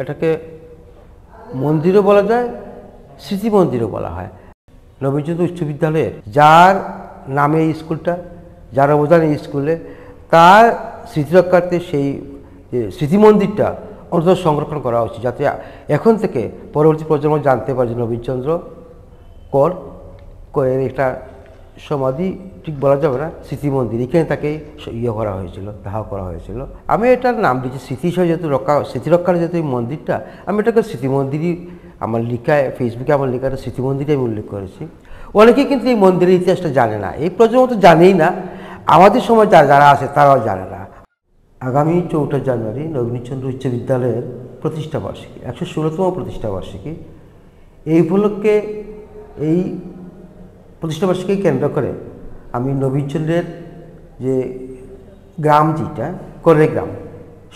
এটাকে মন্দিরও বলা যায়, স্মৃতি মন্দিরও বলা হয়। নবীনচন্দ্র উচ্চ বিদ্যালয়ের যার নামে এই স্কুলটা, যার অবদান এই স্কুলে, তার স্মৃতি রক্ষার্থে সেই স্মৃতি মন্দিরটা অন্তত সংরক্ষণ করা উচিত, যাতে এখন থেকে পরবর্তী প্রজন্ম জানতে পারে যে নবীনচন্দ্র করের একটা সমাধি, ঠিক বলা যাবে না, স্মৃতি মন্দির, এখানে তাকে করা হয়েছিল, দাহ করা হয়েছিল। আমি এটার নাম দিয়েছি স্মৃতি হিসাবে, যেহেতু স্মৃতি রক্ষার যেহেতু এই মন্দিরটা, আমি এটাকে স্মৃতি মন্দিরই আমার লেখায়, ফেসবুকে আমার লেখাটা স্মৃতি মন্দিরই আমি উল্লেখ করেছি। অনেকেই কিন্তু এই মন্দিরের ইতিহাসটা জানে না, এই প্রজন্ম তো জানেই না, আমাদের সময় যারা আছে তারাও জানে না। আগামী 4 জানুয়ারি নবীনচন্দ্র উচ্চ বিদ্যালয়ের প্রতিষ্ঠাবার্ষিকী, 116তম প্রতিষ্ঠাবার্ষিকী। এই উপলক্ষে এই প্রতিষ্ঠাবার্ষিকী কেন্দ্র করে আমি নবীনচন্দ্রের যে গ্রাম, যেটা করে গ্রাম,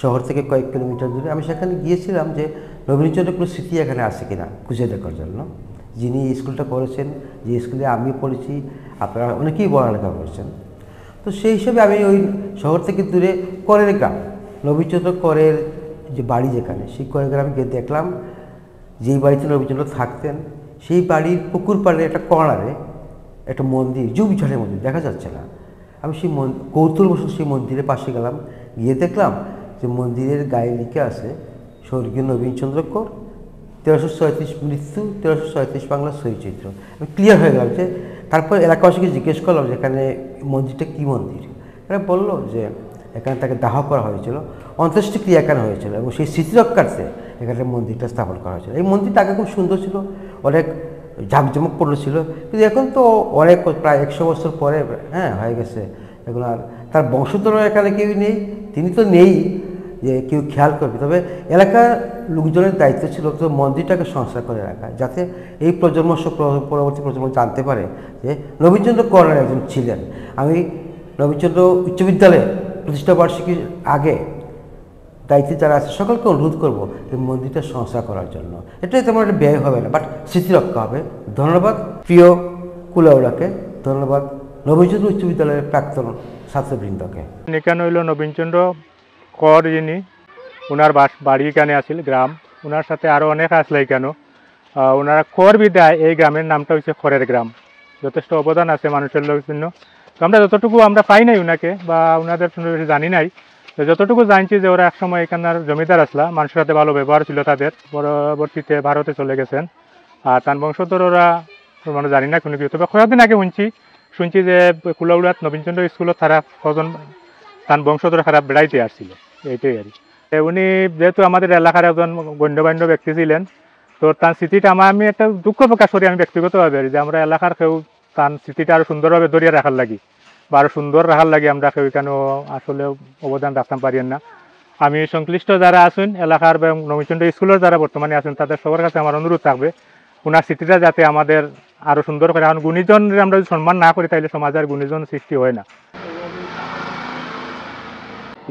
শহর থেকে কয়েক কিলোমিটার দূরে, আমি সেখানে গিয়েছিলাম যে নবীনচন্দ্রের কোনো স্মৃতি এখানে আছে কিনা খুঁজে দেখার জন্য। যিনি এই স্কুলটা করেছেন, যে স্কুলে আমি পড়েছি, আপনারা অনেকেই পড়ালেখা করেছেন, তো সেই হিসেবে আমি ওই শহর থেকে দূরে করের গ্রাম, নবীনচন্দ্র করের যে বাড়ি যেখানে, সেই করের গ্রামে গিয়ে দেখলাম যেই বাড়িতে নবীনচন্দ্র থাকতেন, সেই বাড়ির পুকুর পাড়ে একটা কর্নারে একটা মন্দির, ঝুপঝাড়ের মন্দির, দেখা যাচ্ছে না। আমি সেই কৌতূহলবশত সেই মন্দিরের পাশে গেলাম, গিয়ে দেখলাম যে মন্দিরের গায়ে লিখে আছে স্বর্গীয় নবীনচন্দ্র কর, 1336 মৃত্যু, 1337 বাংলা সই চৈত্র। আমি ক্লিয়ার হয়ে গেলাম যে, তারপর এলাকাবাসীকে জিজ্ঞেস করলাম যে এখানে মন্দিরটা কী মন্দির। এরা বললো যে এখানে তাকে দাহ করা হয়েছিল, অন্ত্যেষ্টিক্রিয়া এখানে হয়েছিল, এবং সেই স্মৃতি রক্ষার্থে এখানে মন্দিরটা স্থাপন করা হয়েছিল। এই মন্দিরটা আগে খুব সুন্দর ছিল, অনেক ঝাঁকঝমকপূর্ণ ছিল, কিন্তু এখন তো অনেক প্রায় 100 বছর পরে হয়ে গেছে এগুলো। আর তার বংশধর এখানে কেউ নেই, তিনি তো নেই যে কেউ খেয়াল করবে। তবে এলাকার লোকজনের দায়িত্ব ছিল তো মন্দিরটাকে সংস্কার করে রাখা, যাতে এই প্রজন্ম পরবর্তী প্রজন্ম জানতে পারে যে নবীনচন্দ্র কর একজন ছিলেন। আমি নবীনচন্দ্র উচ্চ বিদ্যালয়ে প্রতিষ্ঠাবার্ষিকীর আগে দায়িত্বে যারা আছে সকলকে অনুরোধ করবো যে মন্দিরটা সংস্কার করার জন্য। এটাই তেমন একটা ব্যয় হবে না, বাট স্মৃতি রক্ষা হবে। ধন্যবাদ প্রিয় কুলাউড়াকে, ধন্যবাদ নবীনচন্দ্র উচ্চ বিদ্যালয়ের প্রাক্তন ছাত্রবৃন্দকে। এখানে হইল নবীনচন্দ্র কর, যিনি ওনার বাড়ি এখানে আসিল গ্রাম, ওনার সাথে আরও অনেক আসলে এখানে। ওনারা কর বিদায় এই গ্রামের নামটা হচ্ছে খড়ের গ্রাম। যথেষ্ট অবদান আছে মানুষের জন্য। তো আমরা যতটুকু আমরা পাই নাই ওনাকে, বা ওনাদের জানি নাই, তো যতটুকু জানছি যে ওরা একসময় এখানকার জমিদার আসলা, মানুষের সাথে ভালো ব্যবহার ছিল তাদের। পরবর্তীতে ভারতে চলে গেছেন, আর তার বংশধর ওরা মানে জানি না কোনো কিছু। তবে কয়েকদিন আগে শুনছি যে কুলাউড়াত নবীনচন্দ্র স্কুলত তারা কজন তার বংশধর খারাপ বেড়াইতে আসছিল, এইটাই আর কি। উনি যেহেতু আমাদের এলাকার একজন গণ্যমান্য ব্যক্তি ছিলেন, তো তার স্মৃতিটা আমি একটা দুঃখ প্রকাশ করি আমি ব্যক্তিগতভাবে, যে আমরা এলাকার কেউ তার স্মৃতিটা আরও সুন্দরভাবে ধরিয়ে রাখার লাগি, বা আরও সুন্দর রাখার লাগে আমরা কেউ কেন আসলে অবদান রাখতে পারি না। আমি সংশ্লিষ্ট যারা আছেন এলাকার এবং নবীনচন্দ্র স্কুলের যারা বর্তমানে আছেন, তাদের সবার কাছে আমার অনুরোধ থাকবে ওনার স্মৃতিটা যাতে আমাদের আরও সুন্দর করে। কারণ গুণীজন আমরা যদি সম্মান না করি, তাহলে সমাজের গুণীজন সৃষ্টি হয় না।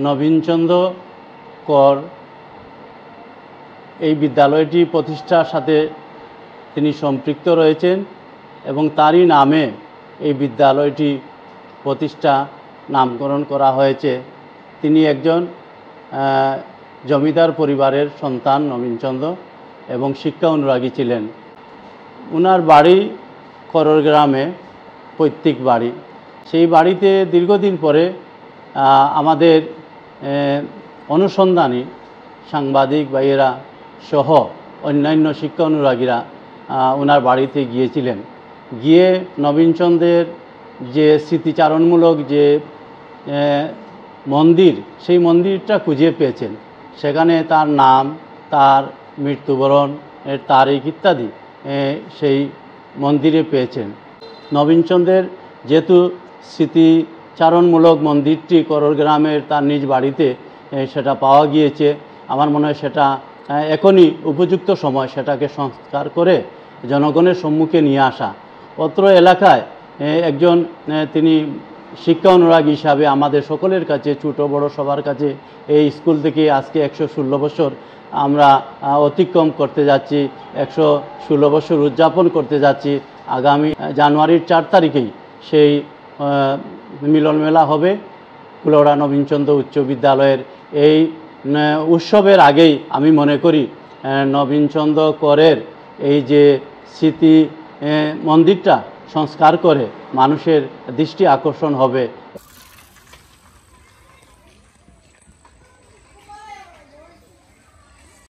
নবীনচন্দ্র কর এই বিদ্যালয়টি প্রতিষ্ঠার সাথে তিনি সম্পৃক্ত রয়েছেন, এবং তারই নামে এই বিদ্যালয়টি প্রতিষ্ঠা নামকরণ করা হয়েছে। তিনি একজন জমিদার পরিবারের সন্তান নবীনচন্দ্র, এবং শিক্ষা অনুরাগী ছিলেন। ওনার বাড়ি করর গ্রামে, পৈতৃক বাড়ি। সেই বাড়িতে দীর্ঘদিন পরে আমাদের অনুসন্ধানী সাংবাদিক ভাইয়েরা সহ অন্যান্য শিক্ষা অনুরাগীরা ওনার বাড়িতে গিয়েছিলেন। গিয়ে নবীনচন্দ্রের যে স্মৃতিচারণমূলক যে মন্দির, সেই মন্দিরটা খুঁজে পেয়েছেন। সেখানে তার নাম, তার মৃত্যুবরণ, এর তারিখ ইত্যাদি সেই মন্দিরে পেয়েছেন। নবীনচন্দ্রের যেহেতু স্মৃতিচারণমূলক মন্দিরটি করর গ্রামের তার নিজ বাড়িতে সেটা পাওয়া গিয়েছে, আমার মনে হয় সেটা এখনই উপযুক্ত সময় সেটাকে সংস্কার করে জনগণের সম্মুখে নিয়ে আসা। অত্র এলাকায় একজন তিনি শিক্ষা অনুরাগী হিসাবে আমাদের সকলের কাছে, ছোট বড় সবার কাছে, এই স্কুল থেকে আজকে 116 বছর আমরা অতিক্রম করতে যাচ্ছি, 116 বছর উদযাপন করতে যাচ্ছি। আগামী জানুয়ারির 4 তারিখেই সেই মিলন মেলা হবে কুলাউড়া নবীনচন্দ্র উচ্চ বিদ্যালয়ের। এই উৎসবের আগেই আমি মনে করি নবীনচন্দ্র করের এই যে স্মৃতি মন্দিরটা সংস্কার করে মানুষের দৃষ্টি আকর্ষণ হবে।